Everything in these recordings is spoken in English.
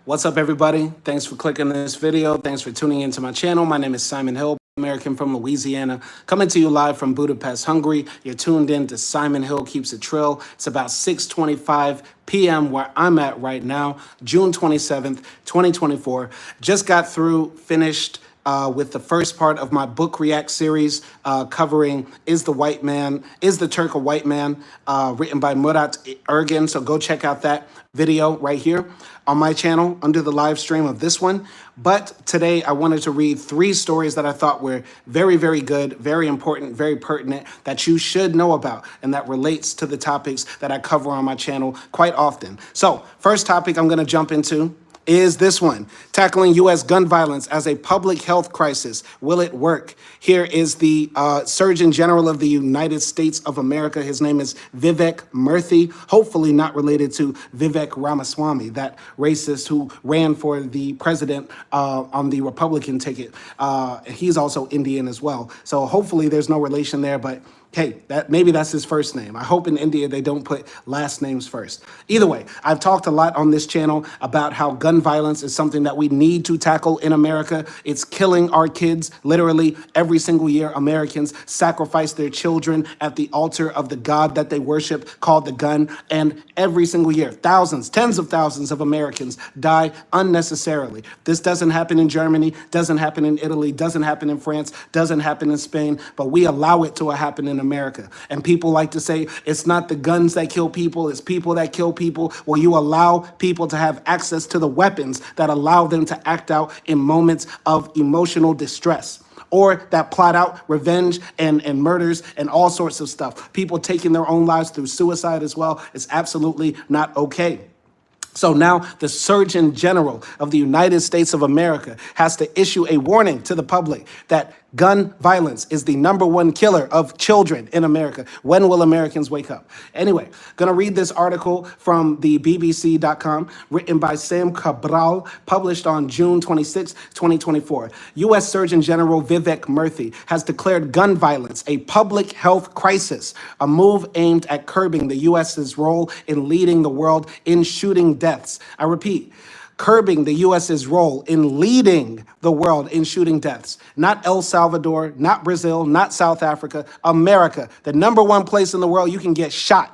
What's up, everybody? Thanks for clicking this video. Thanks for tuning into my channel. My name is Simon Hill, American from Louisiana, coming to you live from Budapest, Hungary. You're tuned in to Simon Hill Keeps It Trill. It's about 6:25 p.m. where I'm at right now, June 27th, 2024. Just got finished with the first part of my book react series covering Is the Turk a White Man, written by Murat Ergin. So go check out that video right here on my channel under the live stream of this one. But today I wanted to read 3 stories that I thought were very, very good, very important, very pertinent, that you should know about, and that relates to the topics that I cover on my channel quite often. So first topic I'm going to jump into is this one: tackling U.S. gun violence as a public health crisis. Will it work? Here is the Surgeon General of the United States of America. His name is Vivek Murthy, hopefully not related to Vivek Ramaswamy, that racist who ran for the president on the Republican ticket. He's also Indian as well. So hopefully there's no relation there, but hey, maybe that's his first name. I hope in India they don't put last names first. Either way, I've talked a lot on this channel about how gun violence is something that we need to tackle in America. It's killing our kids. Literally every single year, Americans sacrifice their children at the altar of the god that they worship, called the gun. And every single year, thousands, tens of thousands of Americans die unnecessarily. This doesn't happen in Germany, doesn't happen in Italy, doesn't happen in France, doesn't happen in Spain, but we allow it to happen in America. And people like to say it's not the guns that kill people, it's people that kill people. Well, you allow people to have access to the weapons that allow them to act out in moments of emotional distress, or that plot out revenge and murders and all sorts of stuff. People taking their own lives through suicide as well. It's absolutely not okay. So now the Surgeon General of the United States of America has to issue a warning to the public that gun violence is the #1 killer of children in America. When will Americans wake up? Anyway, gonna read this article from the BBC.com, written by Sam Cabral, published on June 26, 2024. U.S. Surgeon General Vivek Murthy has declared gun violence a public health crisis, a move aimed at curbing the U.S.'s role in leading the world in shooting deaths. I repeat, curbing the U.S.'s role in leading the world in shooting deaths. Not El Salvador, not Brazil, not South Africa, America. The #1 place in the world you can get shot.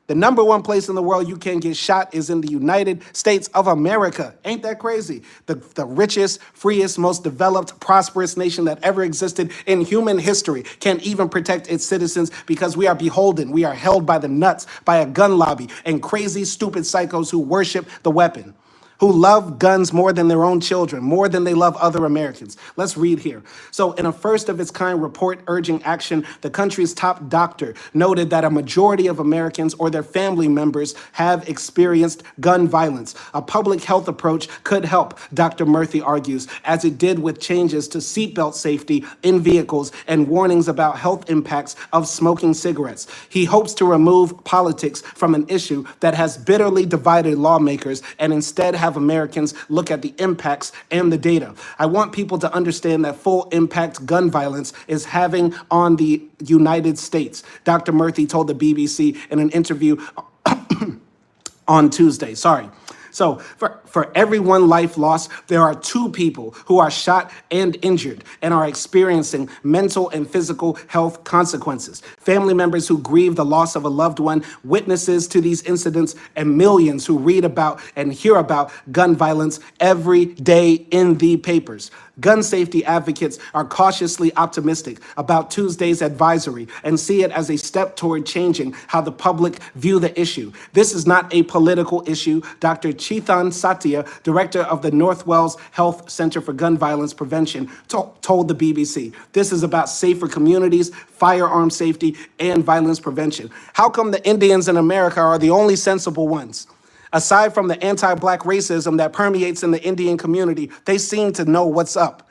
The #1 place in the world you can get shot is in the United States of America. Ain't that crazy? The richest, freest, most developed, prosperous nation that ever existed in human history can't even protect its citizens because we are beholden. We are held by the nuts by a gun lobby and crazy, stupid psychos who worship the weapon, who love guns more than their own children, more than they love other Americans. Let's read here. So in a first-of-its-kind report urging action, the country's top doctor noted that a majority of Americans or their family members have experienced gun violence. A public health approach could help, Dr. Murthy argues, as it did with changes to seatbelt safety in vehicles and warnings about health impacts of smoking cigarettes. He hopes to remove politics from an issue that has bitterly divided lawmakers and instead have Americans look at the impacts and the data. I want people to understand that full impact gun violence is having on the United States, Dr. Murthy told the BBC in an interview on Tuesday. So for every one life lost, there are 2 people who are shot and injured and are experiencing mental and physical health consequences. Family members who grieve the loss of a loved one, witnesses to these incidents, and millions who read about and hear about gun violence every day in the papers. Gun safety advocates are cautiously optimistic about Tuesday's advisory and see it as a step toward changing how the public view the issue. This is not a political issue, Dr. Chetan Satya, director of the North Wales Health Center for Gun Violence Prevention, told the BBC. This is about safer communities, firearm safety, and violence prevention. How come the Indians in America are the only sensible ones? Aside from the anti-Black racism that permeates in the Indian community, they seem to know what's up.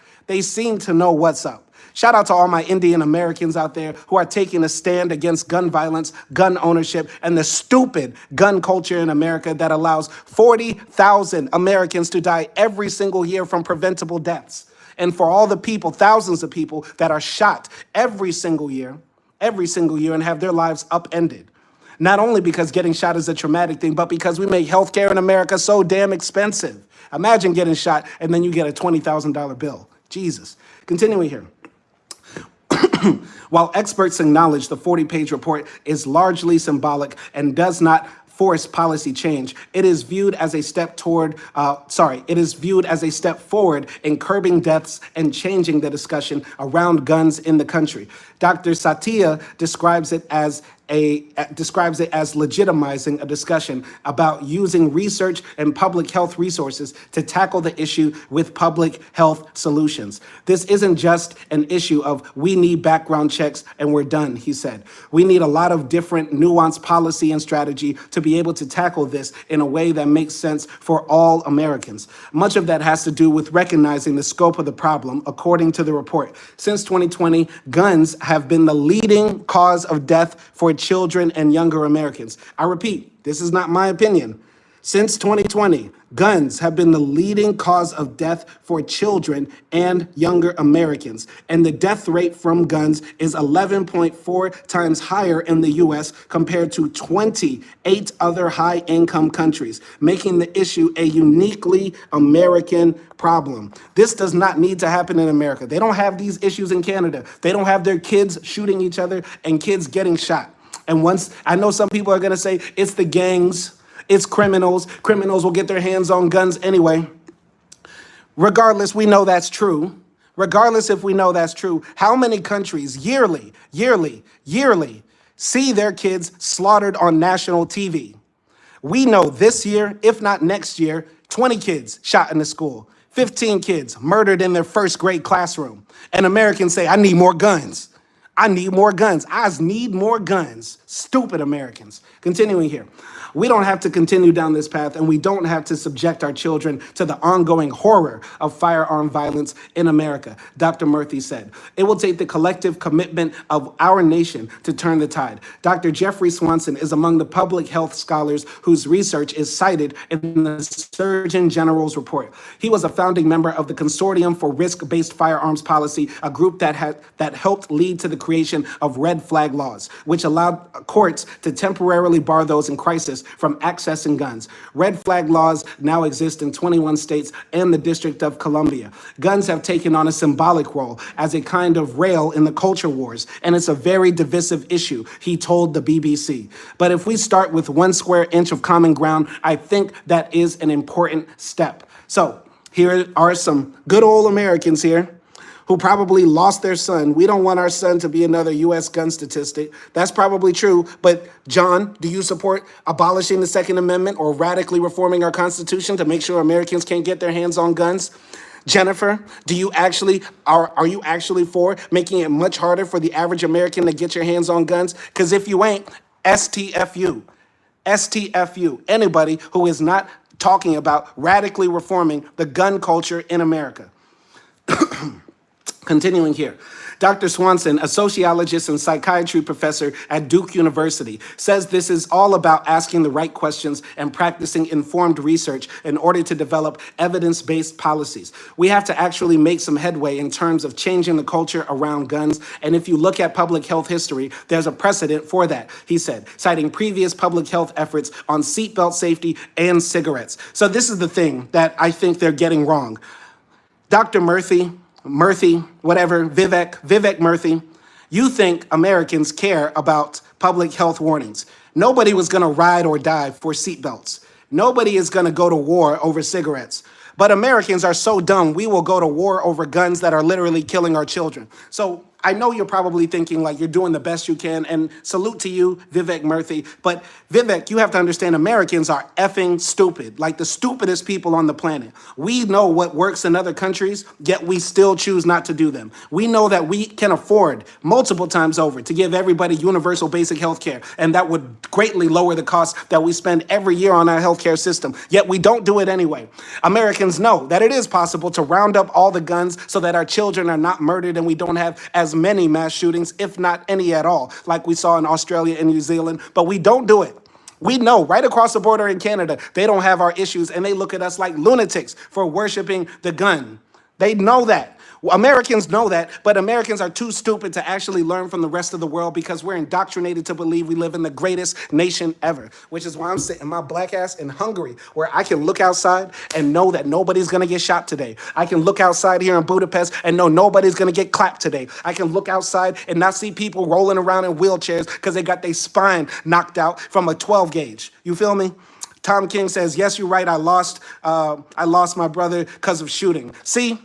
Shout out to all my Indian Americans out there who are taking a stand against gun violence, gun ownership, and the stupid gun culture in America that allows 40,000 Americans to die every single year from preventable deaths. And for all the people, thousands of people that are shot every single year and have their lives upended. Not only because getting shot is a traumatic thing, but because we make healthcare in America so damn expensive. Imagine getting shot and then you get a $20,000 bill. Jesus. Continuing here. While experts acknowledge the 40-page report is largely symbolic and does not force policy change, it is viewed as a step forward in curbing deaths and changing the discussion around guns in the country. Dr. Satya describes it as legitimizing a discussion about using research and public health resources to tackle the issue with public health solutions. This isn't just an issue of we need background checks and we're done, he said. We need a lot of different nuanced policy and strategy to be able to tackle this in a way that makes sense for all Americans. Much of that has to do with recognizing the scope of the problem, according to the report. Since 2020, guns have been the leading cause of death for children and younger Americans. I repeat, this is not my opinion. Since 2020, guns have been the leading cause of death for children and younger Americans. And the death rate from guns is 11.4 times higher in the US compared to 28 other high-income countries, making the issue a uniquely American problem. This does not need to happen in America. They don't have these issues in Canada. They don't have their kids shooting each other and kids getting shot. And once, I know some people are going to say it's the gangs, it's criminals. Criminals will get their hands on guns anyway. Regardless, we know that's true. Regardless if we know that's true, how many countries yearly see their kids slaughtered on national TV? We know this year, if not next year, 20 kids shot in the school, 15 kids murdered in their first grade classroom. And Americans say, I need more guns. I need more guns. I need more guns. Stupid Americans. Continuing here. We don't have to continue down this path, and we don't have to subject our children to the ongoing horror of firearm violence in America, Dr. Murthy said. It will take the collective commitment of our nation to turn the tide. Dr. Jeffrey Swanson is among the public health scholars whose research is cited in the Surgeon General's report. He was a founding member of the Consortium for Risk-Based Firearms Policy, a group that helped lead to the creation of red flag laws, which allowed courts to temporarily bar those in crisis from accessing guns. Red flag laws now exist in 21 states and the District of Columbia. Guns have taken on a symbolic role as a kind of rail in the culture wars, and it's a very divisive issue, he told the BBC. But if we start with 1 square inch of common ground, I think that is an important step. So here are some good old Americans here who probably lost their son. We don't want our son to be another U.S. gun statistic. That's probably true. But John, do you support abolishing the Second Amendment or radically reforming our Constitution to make sure Americans can't get their hands on guns? Jennifer, are you actually for making it much harder for the average American to get your hands on guns? Because if you ain't, STFU. STFU. Anybody who is not talking about radically reforming the gun culture in America. Continuing here, Dr. Swanson, a sociologist and psychiatry professor at Duke University, says this is all about asking the right questions and practicing informed research in order to develop evidence-based policies. We have to actually make some headway in terms of changing the culture around guns, and if you look at public health history, there's a precedent for that, he said, citing previous public health efforts on seatbelt safety and cigarettes. So this is the thing that I think they're getting wrong. Dr. Vivek Murthy, you think Americans care about public health warnings. Nobody was gonna ride or die for seatbelts. Nobody is gonna go to war over cigarettes. But Americans are so dumb, we will go to war over guns that are literally killing our children. So I know you're probably thinking like you're doing the best you can, and salute to you, Vivek Murthy. But Vivek, you have to understand Americans are effing stupid, like the stupidest people on the planet. We know what works in other countries, yet we still choose not to do them. We know that we can afford multiple times over to give everybody universal basic health care, and that would greatly lower the cost that we spend every year on our healthcare system, yet we don't do it anyway. Americans know that it is possible to round up all the guns so that our children are not murdered and we don't have as many mass shootings, if not any at all, like we saw in Australia and New Zealand, but we don't do it. We know right across the border in Canada, they don't have our issues and they look at us like lunatics for worshiping the gun. They know that. Americans know that, but Americans are too stupid to actually learn from the rest of the world because we're indoctrinated to believe we live in the greatest nation ever, which is why I'm sitting my black ass in Hungary, where I can look outside and know that nobody's gonna get shot today. I can look outside here in Budapest and know nobody's gonna get clapped today. I can look outside and not see people rolling around in wheelchairs because they got their spine knocked out from a 12 gauge. You feel me? Tom King says, yes, you're right. I lost my brother because of shooting. See?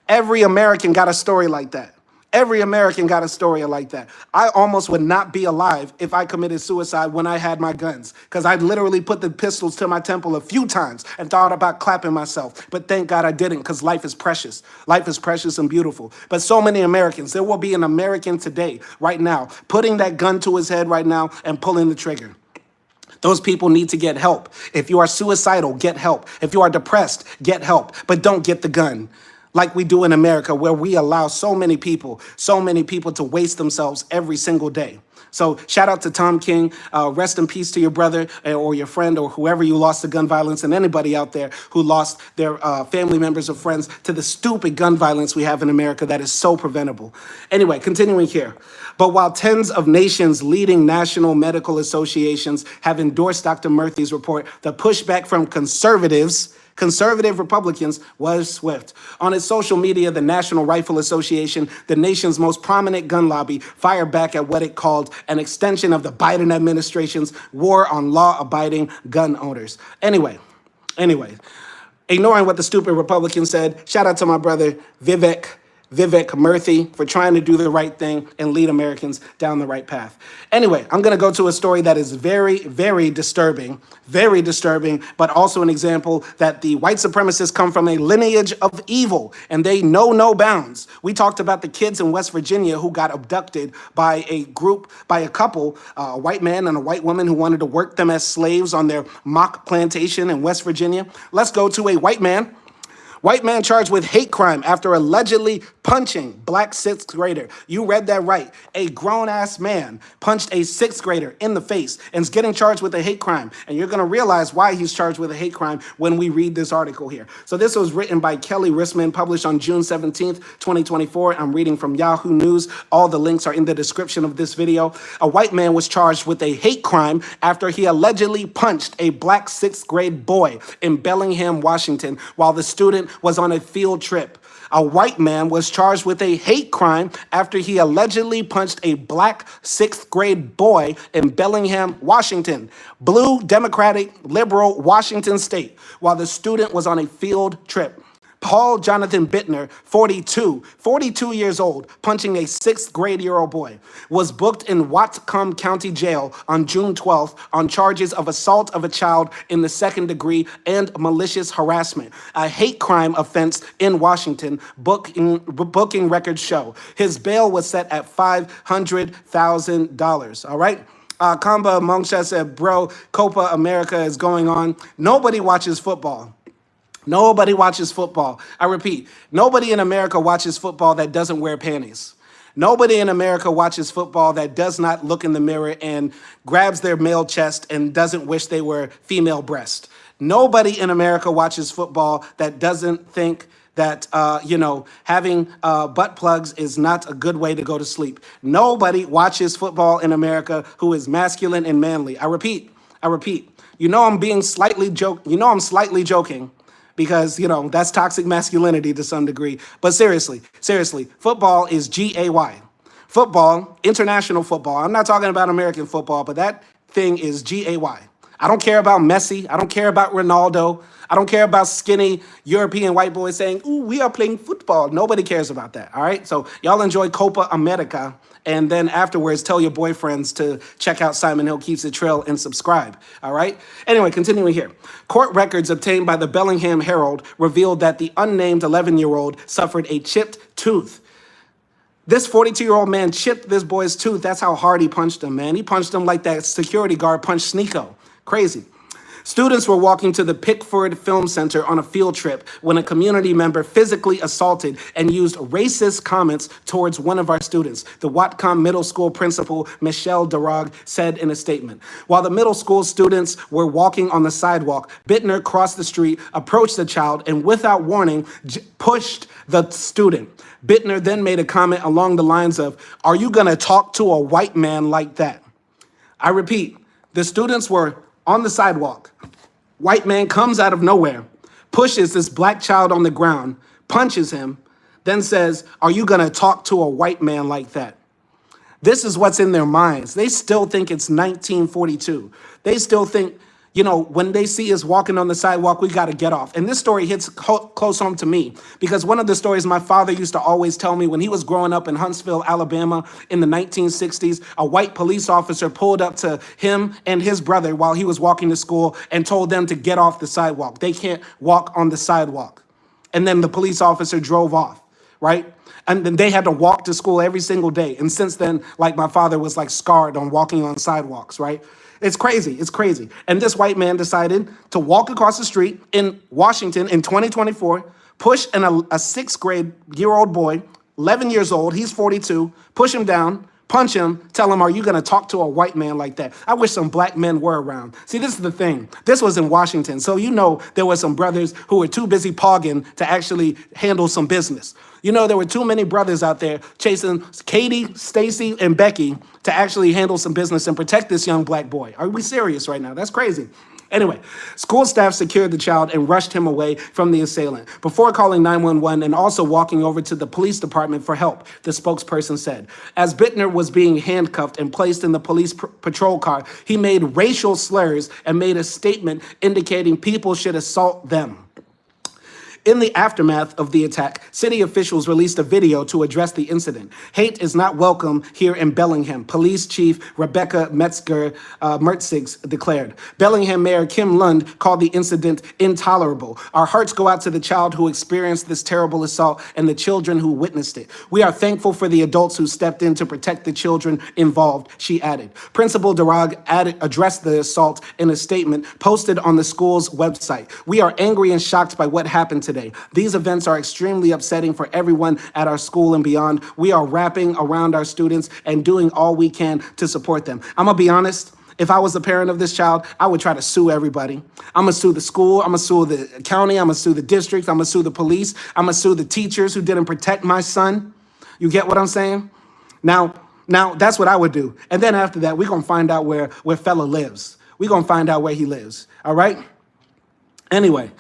Every American got a story like that. Every American got a story like that. I almost would not be alive if I committed suicide when I had my guns, because I literally put the pistols to my temple a few times and thought about clapping myself. But thank God I didn't, because life is precious. Life is precious and beautiful. But so many Americans, there will be an American today, right now, putting that gun to his head right now and pulling the trigger. Those people need to get help. If you are suicidal, get help. If you are depressed, get help. But don't get the gun. Like we do in America, where we allow so many people to waste themselves every single day. So shout out to Tom King. Rest in peace to your brother or your friend or whoever you lost to gun violence, and anybody out there who lost their family members or friends to the stupid gun violence we have in America that is so preventable. Anyway, continuing here. But while tens of nations' leading national medical associations have endorsed Dr. Murthy's report, the pushback from conservative Republicans was swift. On its social media, the National Rifle Association, the nation's most prominent gun lobby, fired back at what it called an extension of the Biden administration's war on law-abiding gun owners. Anyway, ignoring what the stupid Republicans said, shout out to my brother Vivek Murthy for trying to do the right thing and lead Americans down the right path. Anyway, I'm going to go to a story that is very, very disturbing, but also an example that the white supremacists come from a lineage of evil, and they know no bounds. We talked about the kids in West Virginia who got abducted by a couple, a white man and a white woman who wanted to work them as slaves on their mock plantation in West Virginia. Let's go to a white man. White man charged with hate crime after allegedly punching black sixth grader. You read that right. A grown-ass man punched a sixth grader in the face and is getting charged with a hate crime. And you're going to realize why he's charged with a hate crime when we read this article here. So this was written by Kelly Rissman, published on June 17th, 2024. I'm reading from Yahoo News. All the links are in the description of this video. A white man was charged with a hate crime after he allegedly punched a black sixth grade boy in Bellingham, Washington, while the student was on a field trip. A white man was charged with a hate crime after he allegedly punched a black sixth grade boy in Bellingham, Washington, blue Democratic liberal Washington state, while the student was on a field trip. Paul Jonathan Bittner, 42 years old, punching a sixth grade-year-old boy, was booked in Whatcom County Jail on June 12th on charges of assault of a child in the second degree and malicious harassment, a hate crime offense in Washington, booking records show. His bail was set at $500,000, all right? Kamba Mongsha said, bro, Copa America is going on. Nobody watches football. Nobody watches football. I repeat, nobody in America watches football that doesn't wear panties. Nobody in America watches football that does not look in the mirror and grabs their male chest and doesn't wish they were female breast. Nobody in America watches football that doesn't think that, having butt plugs is not a good way to go to sleep. Nobody watches football in America who is masculine and manly. I repeat. I'm slightly joking. Because, that's toxic masculinity to some degree. But seriously, football is G-A-Y. Football, international football. I'm not talking about American football, but that thing is G-A-Y. I don't care about Messi. I don't care about Ronaldo. I don't care about skinny European white boys saying, ooh, we are playing football. Nobody cares about that, all right? So y'all enjoy Copa America, and then afterwards tell your boyfriends to check out Simon Hill Keeps It Trill and subscribe, all right? Anyway, continuing here. Court records obtained by the Bellingham Herald revealed that the unnamed 11-year-old suffered a chipped tooth. This 42-year-old man chipped this boy's tooth. That's how hard he punched him, man. He punched him like that security guard punched Sneeko. Crazy. Students were walking to the Pickford Film Center on a field trip when a community member physically assaulted and used racist comments towards one of our students, the Whatcom Middle School principal, Michelle Darag, said in a statement. While the middle school students were walking on the sidewalk, Bittner crossed the street, approached the child, and without warning, pushed the student. Bittner then made a comment along the lines of, "Are you gonna talk to a white man like that?" I repeat, the students were on the sidewalk. White man comes out of nowhere, pushes this black child on the ground, punches him, then says, "Are you gonna talk to a white man like that?" This is what's in their minds. They still think it's 1942. They still think, when they see us walking on the sidewalk, we got to get off. And this story hits close home to me because one of the stories my father used to always tell me when he was growing up in Huntsville, Alabama in the 1960s, a white police officer pulled up to him and his brother while he was walking to school and told them to get off the sidewalk. They can't walk on the sidewalk. And then the police officer drove off, right? And then they had to walk to school every single day. And since then, like my father was like scarred on walking on sidewalks, right? It's crazy. It's crazy. And this white man decided to walk across the street in Washington in 2024, push a sixth grade year-old boy, 11 years old, he's 42, push him down, punch him, tell him, "Are you going to talk to a white man like that?" I wish some black men were around. See, this is the thing. This was in Washington. So there were some brothers who were too busy pogging to actually handle some business. There were too many brothers out there chasing Katie, Stacy, and Becky to actually handle some business and protect this young black boy. Are we serious right now? That's crazy. Anyway, school staff secured the child and rushed him away from the assailant before calling 911 and also walking over to the police department for help, the spokesperson said. As Bittner was being handcuffed and placed in the police patrol car, he made racial slurs and made a statement indicating people should assault them. In the aftermath of the attack, city officials released a video to address the incident. "Hate is not welcome here in Bellingham," Police Chief Rebecca Mertzig declared. Bellingham Mayor Kim Lund called the incident intolerable. "Our hearts go out to the child who experienced this terrible assault and the children who witnessed it. We are thankful for the adults who stepped in to protect the children involved," she added. Principal Darag addressed the assault in a statement posted on the school's website. "We are angry and shocked by what happened today. These events are extremely upsetting for everyone at our school and beyond. We are wrapping around our students and doing all we can to support them." I'm gonna be honest. If I was the parent of this child, I would try to sue everybody. I'm gonna sue the school, I'm gonna sue the county, I'm gonna sue the district, I'm gonna sue the police, I'm gonna sue the teachers who didn't protect my son. You get what I'm saying? Now that's what I would do. And then after that, we're gonna find out where fella lives. We're gonna find out where he lives, all right? Anyway,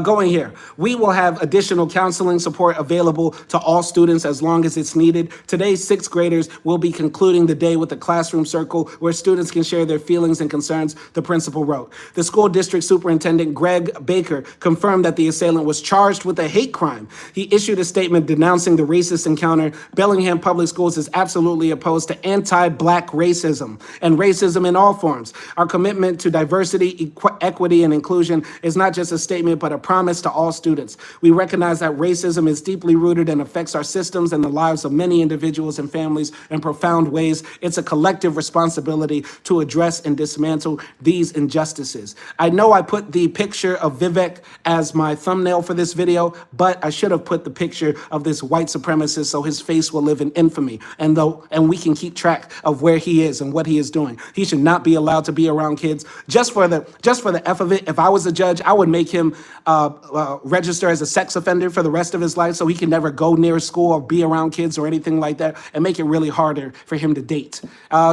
going here, we will have additional counseling support available to all students as long as it's needed. Today, sixth graders will be concluding the day with a classroom circle where students can share their feelings and concerns, the principal wrote. The school district superintendent, Greg Baker, confirmed that the assailant was charged with a hate crime. He issued a statement denouncing the racist encounter. Bellingham Public Schools is absolutely opposed to anti-Black racism and racism in all forms. Our commitment to diversity, equity, and inclusion is not just a statement, but a promise to all students. We recognize that racism is deeply rooted and affects our systems and the lives of many individuals and families in profound ways. It's a collective responsibility to address and dismantle these injustices. I know I put the picture of Vivek as my thumbnail for this video, but I should have put the picture of this white supremacist so his face will live in infamy and we can keep track of where he is and what he is doing. He should not be allowed to be around kids. Just for the F of it, if I was a judge, I would make him register as a sex offender for the rest of his life so he can never go near school or be around kids or anything like that, and make it really harder for him to date.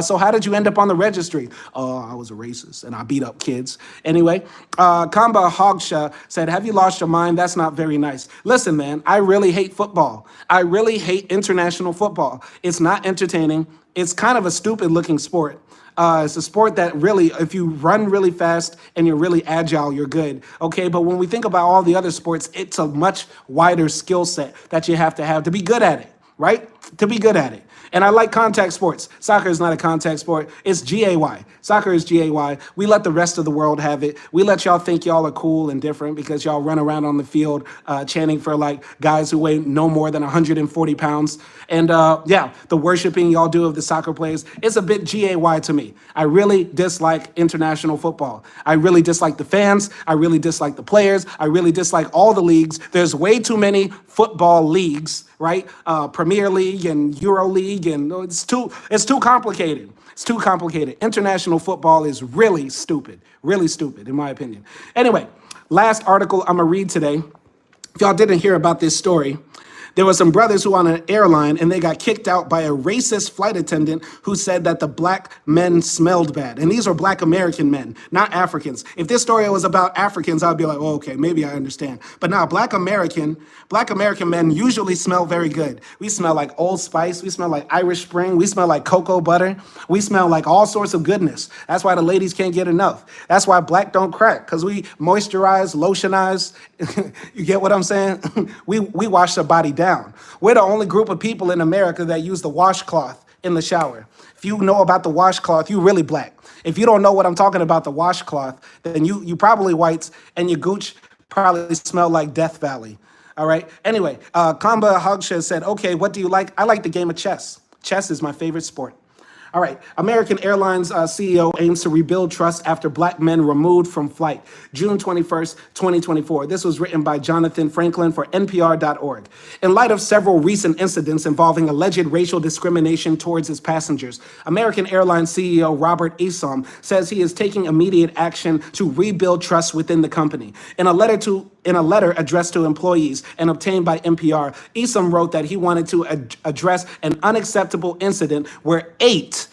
So how did you end up on the registry? I was a racist and I beat up kids. Anyway, Kamba Hogsha said, "Have you lost your mind? That's not very nice." Listen, man, I really hate football. I really hate international football. It's not entertaining. It's kind of a stupid looking sport. It's a sport that really, if you run really fast and you're really agile, you're good, okay? But when we think about all the other sports, it's a much wider skill set that you have to be good at it, right? To be good at it. And I like contact sports. Soccer is not a contact sport. It's GAY. Soccer is GAY. We let the rest of the world have it. We let y'all think y'all are cool and different because y'all run around on the field chanting for like guys who weigh no more than 140 pounds. And yeah, the worshiping y'all do of the soccer players, it's a bit GAY to me. I really dislike international football. I really dislike the fans. I really dislike the players. I really dislike all the leagues. There's way too many football leagues, right? Premier League and Euro League, and it's too complicated. It's too complicated. International football is really stupid in my opinion. Anyway, last article I'm gonna read today. If y'all didn't hear about this story, there were some brothers who on an airline and they got kicked out by a racist flight attendant who said that the black men smelled bad. And these are black American men, not Africans. If this story was about Africans, I'd be like, oh, okay, maybe I understand. But now black American men usually smell very good. We smell like Old Spice. We smell like Irish Spring. We smell like cocoa butter. We smell like all sorts of goodness. That's why the ladies can't get enough. That's why black don't crack, because we moisturize, lotionize. You get what I'm saying? We wash the body down. We're the only group of people in America that use the washcloth in the shower. If you know about the washcloth, you really black. If you don't know what I'm talking about, the washcloth, then you probably whites, and your gooch probably smell like Death Valley. All right. Anyway, Kamba Hogsha said, okay, what do you like? I like the game of chess. Chess is my favorite sport. All right, American Airlines CEO aims to rebuild trust after black men removed from flight. June 21st, 2024. This was written by Jonathan Franklin for NPR.org. In light of several recent incidents involving alleged racial discrimination towards its passengers, American Airlines CEO Robert Isom says he is taking immediate action to rebuild trust within the company. In a letter addressed to employees and obtained by NPR, Isom wrote that he wanted to address an unacceptable incident where eight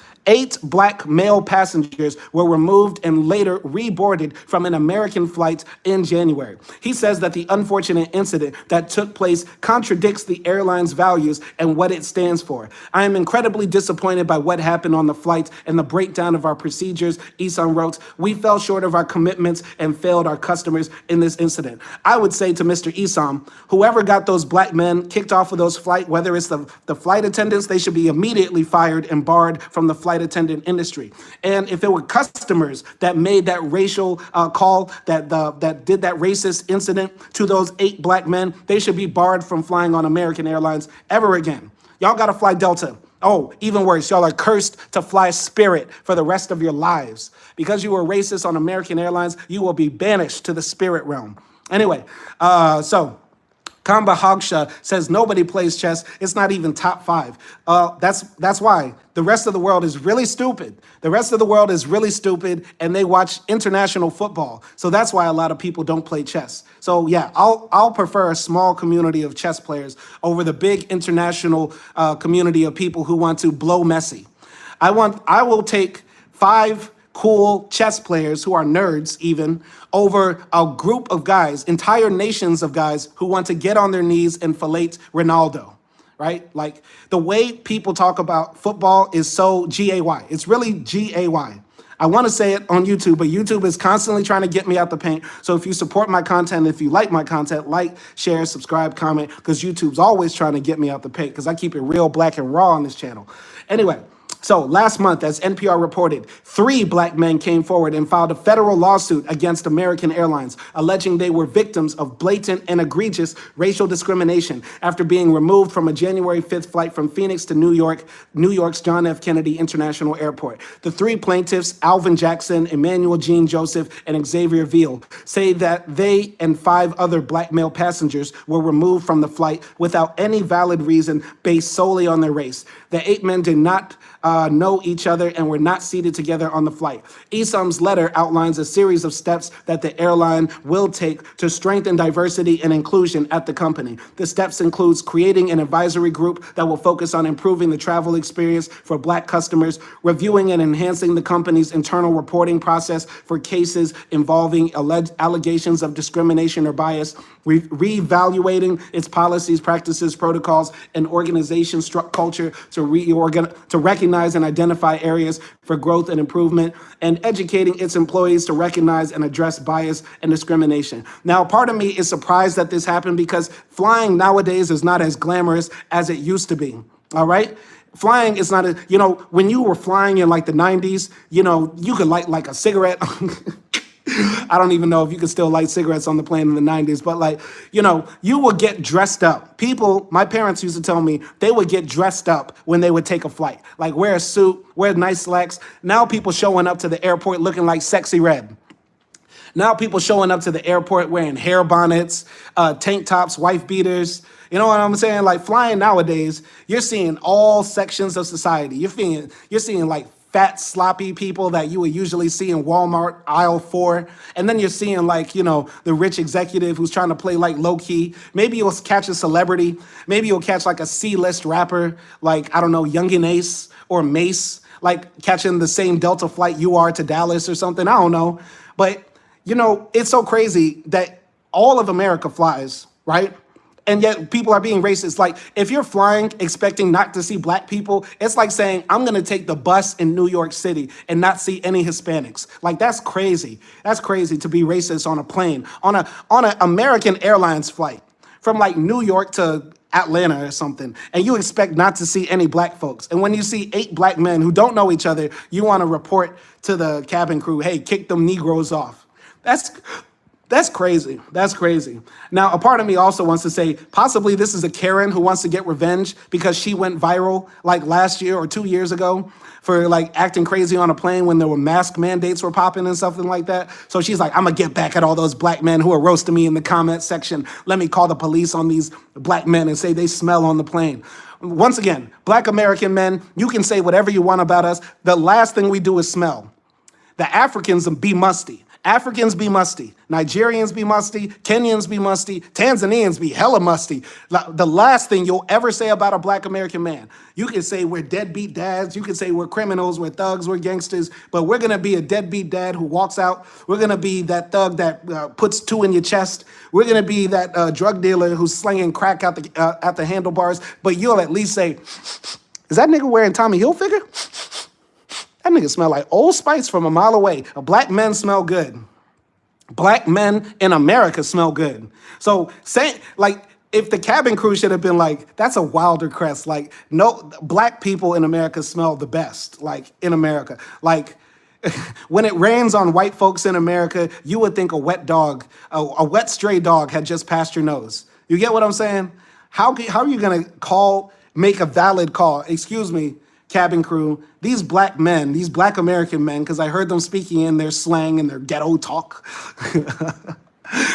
black male passengers were removed and later reboarded from an American flight in January. He says that the unfortunate incident that took place contradicts the airline's values and what it stands for. I am incredibly disappointed by what happened on the flight and the breakdown of our procedures, Isom wrote. We fell short of our commitments and failed our customers in this incident. I would say to Mr. Isom, whoever got those black men kicked off of those flights, whether it's the flight attendants, they should be immediately fired and barred from the flight attendant industry. And if it were customers that made that racial call, that did that racist incident to those 8 black men, they should be barred from flying on American Airlines ever again. Y'all gotta fly Delta. Oh, even worse, y'all are cursed to fly Spirit for the rest of your lives. Because you were racist on American Airlines, you will be banished to the spirit realm. Anyway, so Kamba Hogsha says nobody plays chess. It's not even top 5. That's why the rest of the world is really stupid. The rest of the world is really stupid, and they watch international football. So that's why a lot of people don't play chess. So yeah, I'll prefer a small community of chess players over the big international community of people who want to blow Messi. I will take 5 cool chess players who are nerds even over a group of guys, entire nations of guys who want to get on their knees and fillet Ronaldo, right? Like the way people talk about football is so GAY. It's really GAY. I want to say it on YouTube, but YouTube is constantly trying to get me out the paint. So if you support my content, if you like my content, like, share, subscribe, comment, because YouTube's always trying to get me out the paint because I keep it real black and raw on this channel. Anyway, so last month, as NPR reported, 3 black men came forward and filed a federal lawsuit against American Airlines, alleging they were victims of blatant and egregious racial discrimination after being removed from a January 5th flight from Phoenix to New York's John F. Kennedy International Airport. The 3 plaintiffs, Alvin Jackson, Emmanuel Jean Joseph, and Xavier Veal, say that they and 5 other black male passengers were removed from the flight without any valid reason based solely on their race. The 8 men did not know each other and were not seated together on the flight. Isom's letter outlines a series of steps that the airline will take to strengthen diversity and inclusion at the company. The steps includes creating an advisory group that will focus on improving the travel experience for black customers, reviewing and enhancing the company's internal reporting process for cases involving alleged allegations of discrimination or bias, reevaluating its policies, practices, protocols, and organization culture to recognize and identify areas for growth and improvement, and educating its employees to recognize and address bias and discrimination. Now, part of me is surprised that this happened because flying nowadays is not as glamorous as it used to be. All right? flying is not when you were flying in like the 90s, you could light like a cigarette. I don't even know if you could still light cigarettes on the plane in the 90s, but like, you would get dressed up. People, my parents used to tell me they would get dressed up when they would take a flight. Like wear a suit, wear nice slacks. Now people showing up to the airport looking like Sexy Red. Now people showing up to the airport wearing hair bonnets, tank tops, wife beaters. You know what I'm saying? Like flying nowadays, you're seeing all sections of society. You're seeing like fat, sloppy people that you would usually see in Walmart aisle 4. And then you're seeing like, the rich executive who's trying to play like low key. Maybe you'll catch a celebrity. Maybe you'll catch like a C-list rapper, like, I don't know, Youngin Ace or Mace, like catching the same Delta flight you are to Dallas or something. I don't know. But, it's so crazy that all of America flies, right? And yet people are being racist. Like if you're flying expecting not to see black people, it's like saying, I'm going to take the bus in New York City and not see any Hispanics. Like that's crazy. That's crazy to be racist on a plane, on an American Airlines flight from like New York to Atlanta or something. And you expect not to see any black folks. And when you see 8 black men who don't know each other, you want to report to the cabin crew, hey, kick them Negroes off. That's crazy. That's crazy. Now, a part of me also wants to say, possibly this is a Karen who wants to get revenge because she went viral like last year or 2 years ago for like acting crazy on a plane when there were mask mandates were popping and something like that. So she's like, I'm gonna get back at all those black men who are roasting me in the comment section. Let me call the police on these black men and say they smell on the plane. Once again, black American men, you can say whatever you want about us. The last thing we do is smell. The Africans be musty. Africans be musty. Nigerians be musty. Kenyans be musty. Tanzanians be hella musty. The last thing you'll ever say about a black American man, you can say we're deadbeat dads. You can say we're criminals, we're thugs, we're gangsters, but we're going to be a deadbeat dad who walks out. We're going to be that thug that puts 2 in your chest. We're going to be that drug dealer who's slinging crack out the handlebars, but you'll at least say, is that nigga wearing Tommy Hilfiger? That nigga smell like Old Spice from a mile away. Black men smell good. Black men in America smell good. So say like if the cabin crew should have been like, that's a wilder crest. Like no, black people in America smell the best. Like in America, like when it rains on white folks in America, you would think a wet dog, a wet stray dog had just passed your nose. You get what I'm saying? How are you gonna make a valid call? Excuse me, cabin crew, these black men, these black American men, because I heard them speaking in their slang and their ghetto talk.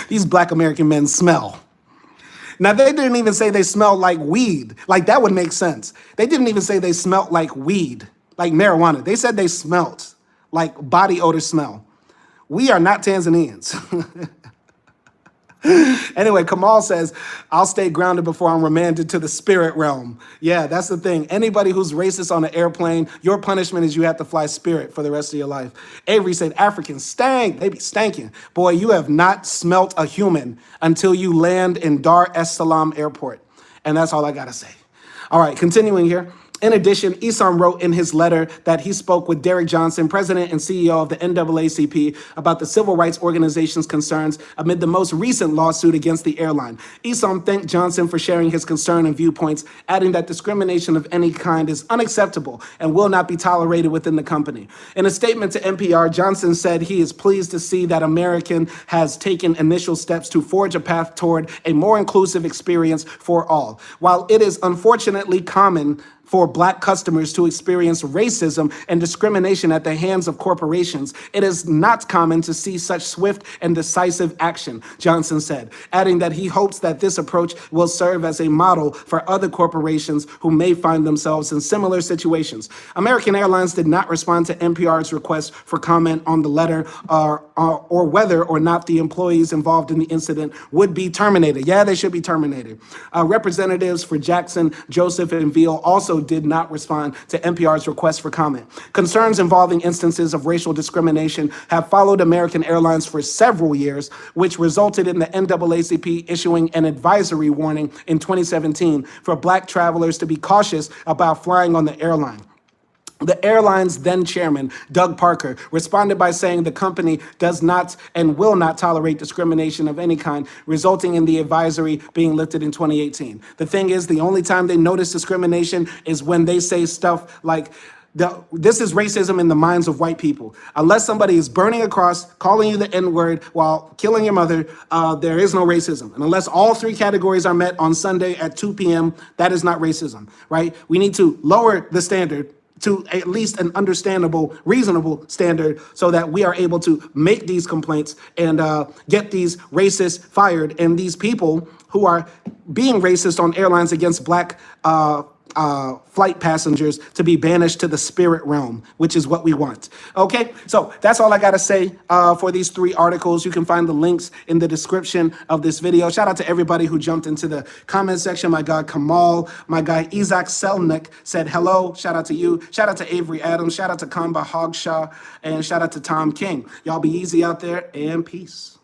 These black American men smell. Now, they didn't even say they smell like weed. Like, that would make sense. They didn't even say they smelled like weed, like marijuana. They said they smelt like body odor smell. We are not Tanzanians. Anyway, Kamal says, I'll stay grounded before I'm remanded to the spirit realm. Yeah, that's the thing. Anybody who's racist on an airplane, your punishment is you have to fly Spirit for the rest of your life. Avery said, Africans stank. They be stanking. Boy, you have not smelt a human until you land in Dar es Salaam Airport. And that's all I got to say. All right, continuing here. In addition, Esam wrote in his letter that he spoke with Derek Johnson, president and CEO of the NAACP, about the civil rights organization's concerns amid the most recent lawsuit against the airline. Esam thanked Johnson for sharing his concern and viewpoints, adding that discrimination of any kind is unacceptable and will not be tolerated within the company. In a statement to NPR, Johnson said he is pleased to see that American has taken initial steps to forge a path toward a more inclusive experience for all. While it is unfortunately common for Black customers to experience racism and discrimination at the hands of corporations, it is not common to see such swift and decisive action, Johnson said, adding that he hopes that this approach will serve as a model for other corporations who may find themselves in similar situations. American Airlines did not respond to NPR's request for comment on the letter or whether or not the employees involved in the incident would be terminated. Yeah, they should be terminated. Representatives for Jackson, Joseph, and Veal also did not respond to NPR's request for comment. Concerns involving instances of racial discrimination have followed American Airlines for several years, which resulted in the NAACP issuing an advisory warning in 2017 for Black travelers to be cautious about flying on the airline. The airline's then chairman, Doug Parker, responded by saying the company does not and will not tolerate discrimination of any kind, resulting in the advisory being lifted in 2018. The thing is, the only time they notice discrimination is when they say stuff like, this is racism in the minds of white people. Unless somebody is burning a cross, calling you the N-word while killing your mother, there is no racism. And unless all three categories are met on Sunday at 2 p.m., that is not racism, right? We need to lower the standard to at least an understandable, reasonable standard so that we are able to make these complaints and get these racists fired and these people who are being racist on airlines against black flight passengers to be banished to the spirit realm, which is what we want. Okay, so that's all I got to say for these three articles. You can find the links in the description of this video. Shout out to everybody who jumped into the comment section. My guy Kamal, my guy Isaac Selnick said hello. Shout out to you. Shout out to Avery Adams. Shout out to Kamba Hogshaw. And shout out to Tom King. Y'all be easy out there and peace.